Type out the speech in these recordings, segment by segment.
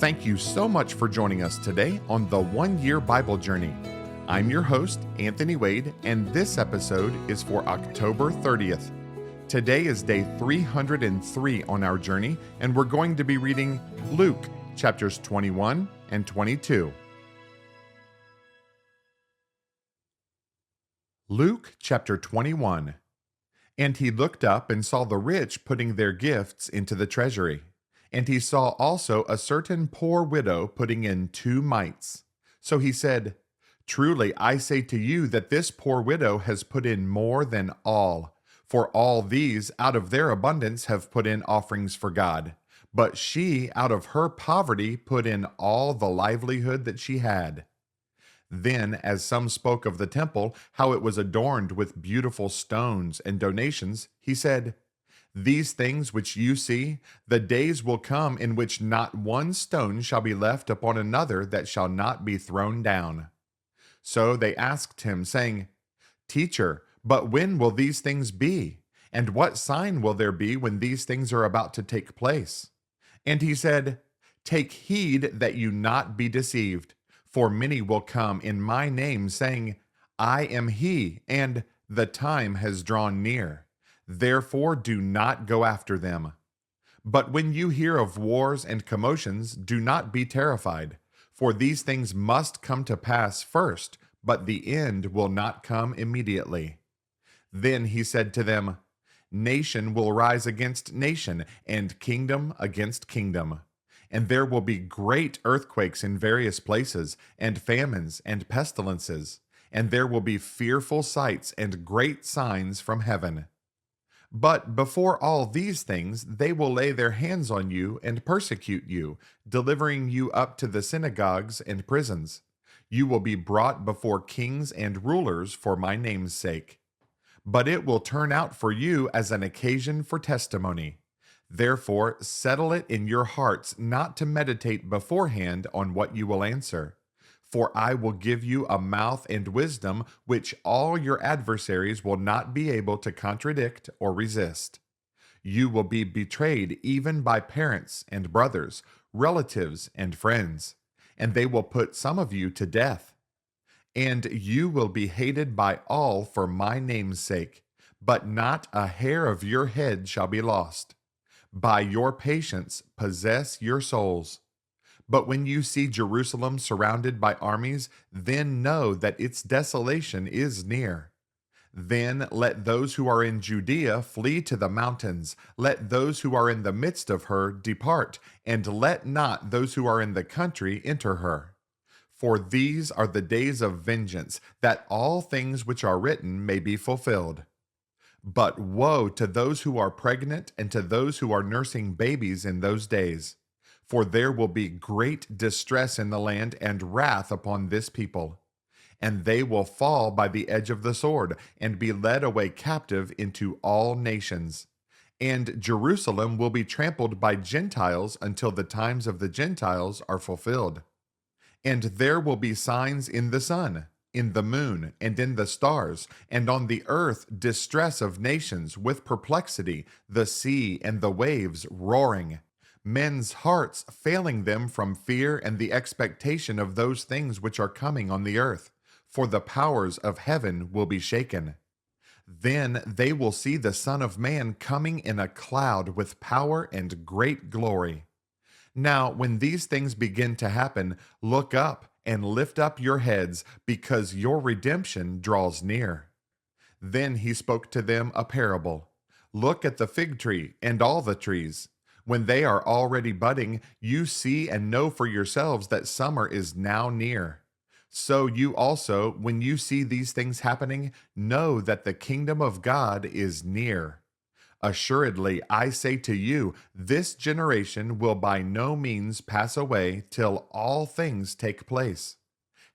Thank you so much for joining us today on the 1 Year Bible Journey. I'm your host, Anthony Wade, and this episode is for October 30th. Today is day 303 on our journey, and we're going to be reading Luke chapters 21 and 22. Luke chapter 21. And he looked up and saw the rich putting their gifts into the treasury. And he saw also a certain poor widow putting in 2 mites. So he said, Truly I say to you that this poor widow has put in more than all. For all these out of their abundance have put in offerings for God. But she out of her poverty put in all the livelihood that she had. Then, as some spoke of the temple, how it was adorned with beautiful stones and donations, he said, These things which you see, the days will come in which not one stone shall be left upon another that shall not be thrown down. So they asked him, saying, Teacher, but when will these things be? And what sign will there be when these things are about to take place? And he said, Take heed that you not be deceived. For many will come in my name, saying, I am he, and the time has drawn near. Therefore do not go after them. But when you hear of wars and commotions, do not be terrified. For these things must come to pass first, but the end will not come immediately. Then he said to them, Nation will rise against nation, and kingdom against kingdom. And there will be great earthquakes in various places, and famines and pestilences, and there will be fearful sights and great signs from heaven. But before all these things, they will lay their hands on you and persecute you, delivering you up to the synagogues and prisons. You will be brought before kings and rulers for my name's sake. But it will turn out for you as an occasion for testimony. Therefore, settle it in your hearts not to meditate beforehand on what you will answer. For I will give you a mouth and wisdom which all your adversaries will not be able to contradict or resist. You will be betrayed even by parents and brothers, relatives and friends, and they will put some of you to death. And you will be hated by all for my name's sake, but not a hair of your head shall be lost. By your patience possess your souls. But when you see Jerusalem surrounded by armies, then know that its desolation is near. Then let those who are in Judea flee to the mountains. Let those who are in the midst of her depart, and let not those who are in the country enter her. For these are the days of vengeance, that all things which are written may be fulfilled. But woe to those who are pregnant and to those who are nursing babies in those days. For there will be great distress in the land and wrath upon this people. And they will fall by the edge of the sword and be led away captive into all nations. And Jerusalem will be trampled by Gentiles until the times of the Gentiles are fulfilled. And there will be signs in the sun, in the moon, and in the stars, and on the earth distress of nations with perplexity, the sea and the waves roaring, men's hearts failing them from fear and the expectation of those things which are coming on the earth, for the powers of heaven will be shaken. Then they will see the Son of Man coming in a cloud with power and great glory. Now, when these things begin to happen, look up and lift up your heads, because your redemption draws near. Then he spoke to them a parable. Look at the fig tree and all the trees. When they are already budding, you see and know for yourselves that summer is now near. So you also, when you see these things happening, know that the kingdom of God is near. Assuredly, I say to you, this generation will by no means pass away till all things take place.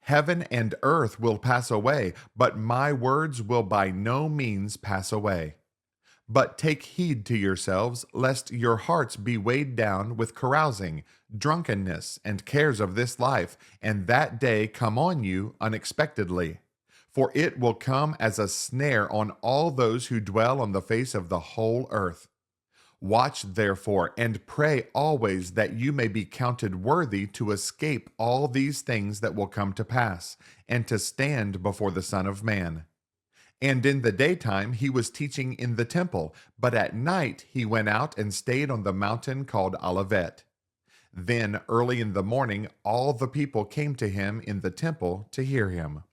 Heaven and earth will pass away, but my words will by no means pass away. But take heed to yourselves, lest your hearts be weighed down with carousing, drunkenness, and cares of this life, and that day come on you unexpectedly. For it will come as a snare on all those who dwell on the face of the whole earth. Watch therefore and pray always that you may be counted worthy to escape all these things that will come to pass, and to stand before the Son of Man. And in the daytime he was teaching in the temple, but at night he went out and stayed on the mountain called Olivet. Then early in the morning all the people came to him in the temple to hear him.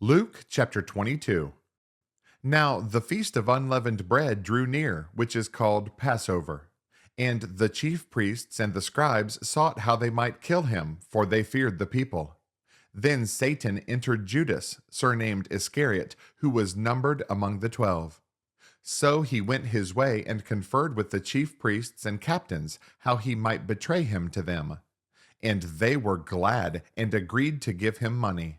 Luke chapter 22. Now the feast of unleavened bread drew near, which is called Passover. And the chief priests and the scribes sought how they might kill him, for they feared the people. Then Satan entered Judas, surnamed Iscariot, who was numbered among the 12. So he went his way and conferred with the chief priests and captains how he might betray him to them. And they were glad and agreed to give him money.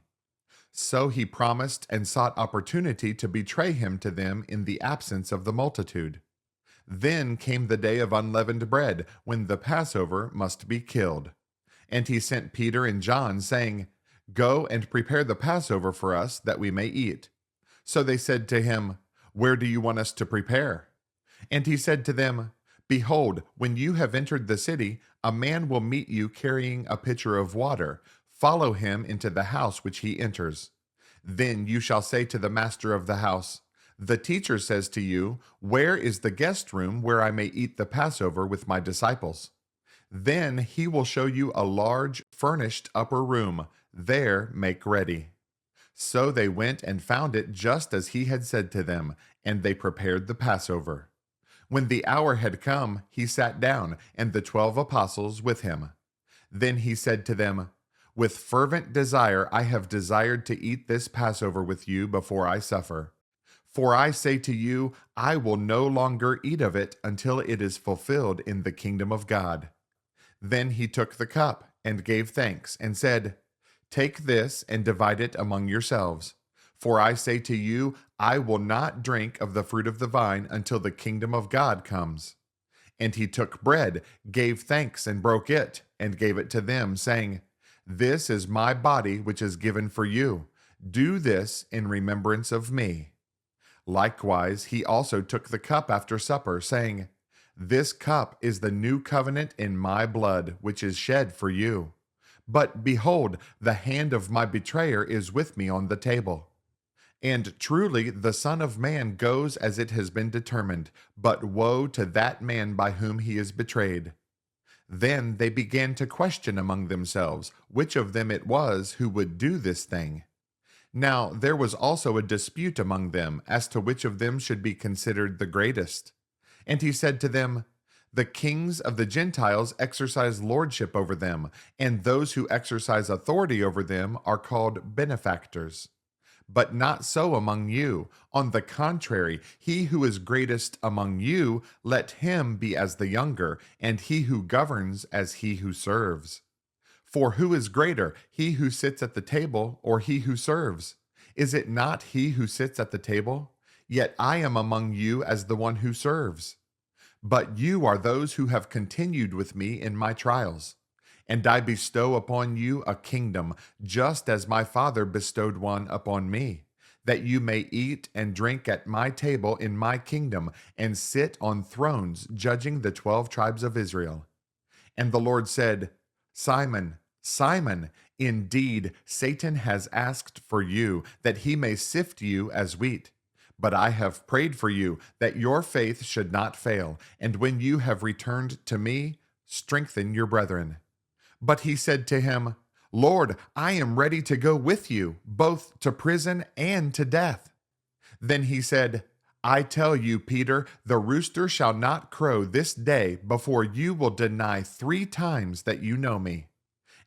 So he promised and sought opportunity to betray him to them in the absence of the multitude. Then came the day of unleavened bread, when the Passover must be killed. And he sent Peter and John, saying, Go and prepare the Passover for us, that we may eat. So they said to him, Where do you want us to prepare? And he said to them, Behold, when you have entered the city, a man will meet you carrying a pitcher of water. Follow him into the house which he enters. Then you shall say to the master of the house, The teacher says to you, Where is the guest room where I may eat the Passover with my disciples? Then he will show you a large, furnished upper room. There make ready. So they went and found it just as he had said to them, and they prepared the Passover. When the hour had come, he sat down, and the 12 apostles with him. Then he said to them, With fervent desire I have desired to eat this Passover with you before I suffer. For I say to you, I will no longer eat of it until it is fulfilled in the kingdom of God. Then he took the cup and gave thanks and said, Take this and divide it among yourselves. For I say to you, I will not drink of the fruit of the vine until the kingdom of God comes. And he took bread, gave thanks, and broke it, and gave it to them, saying, This is my body which is given for you. Do this in remembrance of me. Likewise, he also took the cup after supper, saying, This cup is the new covenant in my blood, which is shed for you. But behold, the hand of my betrayer is with me on the table. And truly the Son of Man goes as it has been determined, but woe to that man by whom he is betrayed. Then they began to question among themselves which of them it was who would do this thing. Now there was also a dispute among them as to which of them should be considered the greatest. And he said to them, The kings of the Gentiles exercise lordship over them, and those who exercise authority over them are called benefactors. But not so among you. On the contrary, he who is greatest among you, let him be as the younger, and he who governs as he who serves. For who is greater, he who sits at the table, or he who serves? Is it not he who sits at the table? Yet I am among you as the one who serves. But you are those who have continued with me in my trials. And I bestow upon you a kingdom, just as my Father bestowed one upon me, that you may eat and drink at my table in my kingdom, and sit on thrones judging the 12 tribes of Israel. And the Lord said, Simon, Simon, indeed Satan has asked for you, that he may sift you as wheat. But I have prayed for you, that your faith should not fail, and when you have returned to me, strengthen your brethren. But he said to him, Lord, I am ready to go with you, both to prison and to death. Then he said, I tell you, Peter, the rooster shall not crow this day before you will deny 3 times that you know me.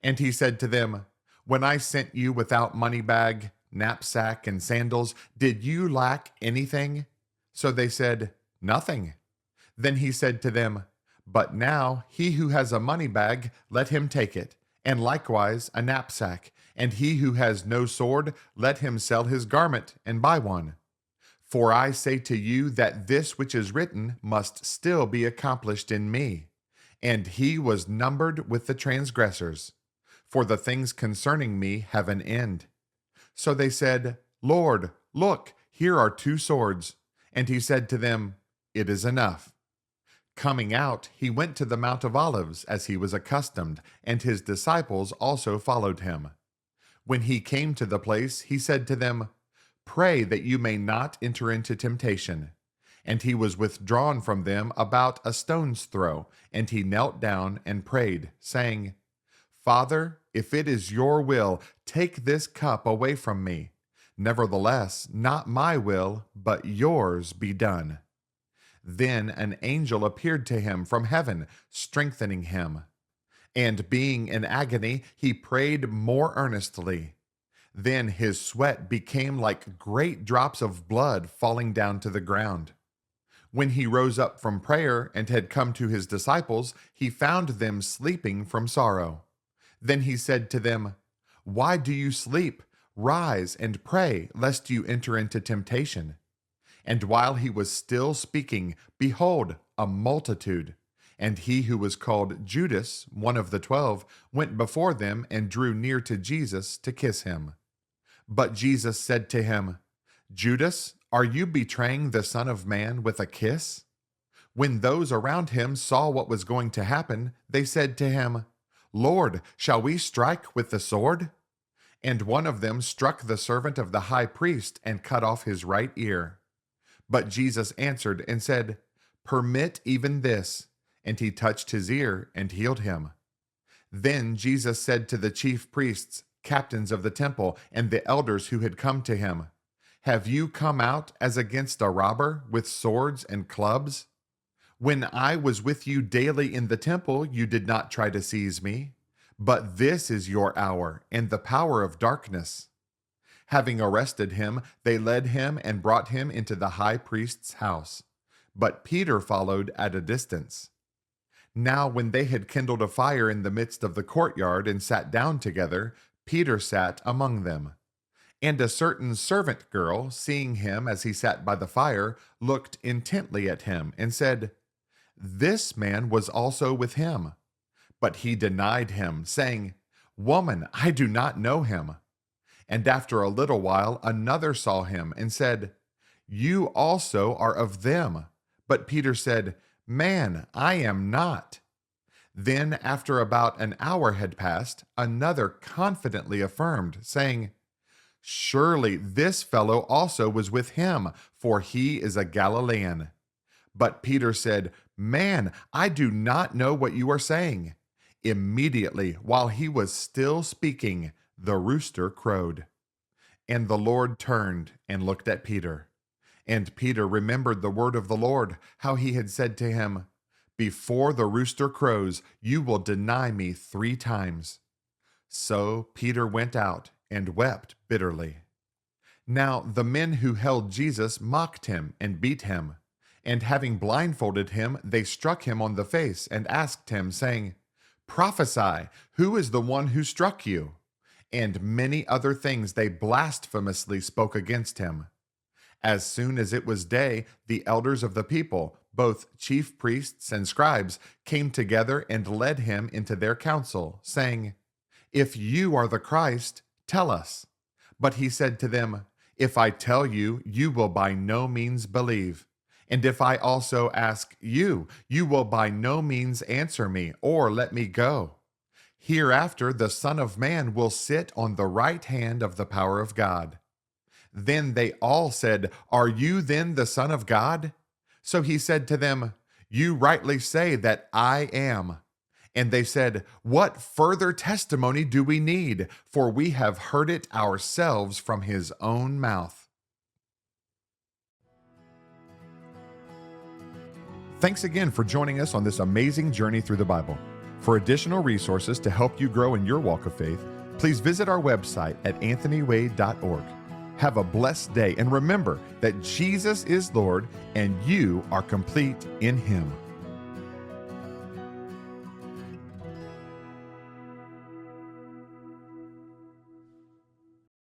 And he said to them, When I sent you without money bag, knapsack, and sandals, did you lack anything? So they said, Nothing. Then he said to them, But now he who has a money bag, let him take it, and likewise a knapsack, and he who has no sword, let him sell his garment and buy one. For I say to you that this which is written must still be accomplished in me. And he was numbered with the transgressors. For the things concerning me have an end. So they said, Lord, look, here are 2 swords. And he said to them, "It is enough." Coming out, he went to the Mount of Olives as he was accustomed, and his disciples also followed him. When he came to the place, he said to them, "Pray that you may not enter into temptation." And he was withdrawn from them about a stone's throw, and he knelt down and prayed, saying, "Father, if it is your will, take this cup away from me. Nevertheless, not my will, but yours be done." Then an angel appeared to him from heaven, strengthening him. And being in agony, he prayed more earnestly. Then his sweat became like great drops of blood falling down to the ground. When he rose up from prayer and had come to his disciples, he found them sleeping from sorrow. Then he said to them, "Why do you sleep? Rise and pray, lest you enter into temptation." And while he was still speaking, behold, a multitude, and he who was called Judas, one of the 12, went before them and drew near to Jesus to kiss him. But Jesus said to him, "Judas, are you betraying the Son of Man with a kiss?" When those around him saw what was going to happen, they said to him, "Lord, shall we strike with the sword?" And one of them struck the servant of the high priest and cut off his right ear. But Jesus answered and said, "Permit even this." And he touched his ear and healed him. Then Jesus said to the chief priests, captains of the temple, and the elders who had come to him, "Have you come out as against a robber with swords and clubs? When I was with you daily in the temple, you did not try to seize me. But this is your hour and the power of darkness." Having arrested him, they led him and brought him into the high priest's house. But Peter followed at a distance. Now when they had kindled a fire in the midst of the courtyard and sat down together, Peter sat among them. And a certain servant girl, seeing him as he sat by the fire, looked intently at him and said, "This man was also with him." But he denied him, saying, "Woman, I do not know him." And after a little while another saw him and said, "You also are of them." But Peter said, "Man, I am not." Then after about an hour had passed, another confidently affirmed, saying, "Surely this fellow also was with him, for he is a Galilean." But Peter said, "Man, I do not know what you are saying." Immediately, while he was still speaking, the rooster crowed. And the Lord turned and looked at Peter. And Peter remembered the word of the Lord, how he had said to him, "Before the rooster crows, you will deny me 3 times." So Peter went out and wept bitterly. Now the men who held Jesus mocked him and beat him. And having blindfolded him, they struck him on the face and asked him, saying, "Prophesy, who is the one who struck you?" And many other things they blasphemously spoke against him. As soon as it was day, the elders of the people, both chief priests and scribes, came together and led him into their council, saying, "If you are the Christ, tell us." But he said to them, "If I tell you, you will by no means believe. And if I also ask you, you will by no means answer me or let me go. Hereafter the Son of Man will sit on the right hand of the power of God." Then they all said, "Are you then the Son of God?" So he said to them, "You rightly say that I am." And they said, "What further testimony do we need? For we have heard it ourselves from his own mouth." Thanks again for joining us on this amazing journey through the Bible. For additional resources to help you grow in your walk of faith, please visit our website at anthonywade.org. Have a blessed day, and remember that Jesus is Lord and you are complete in Him.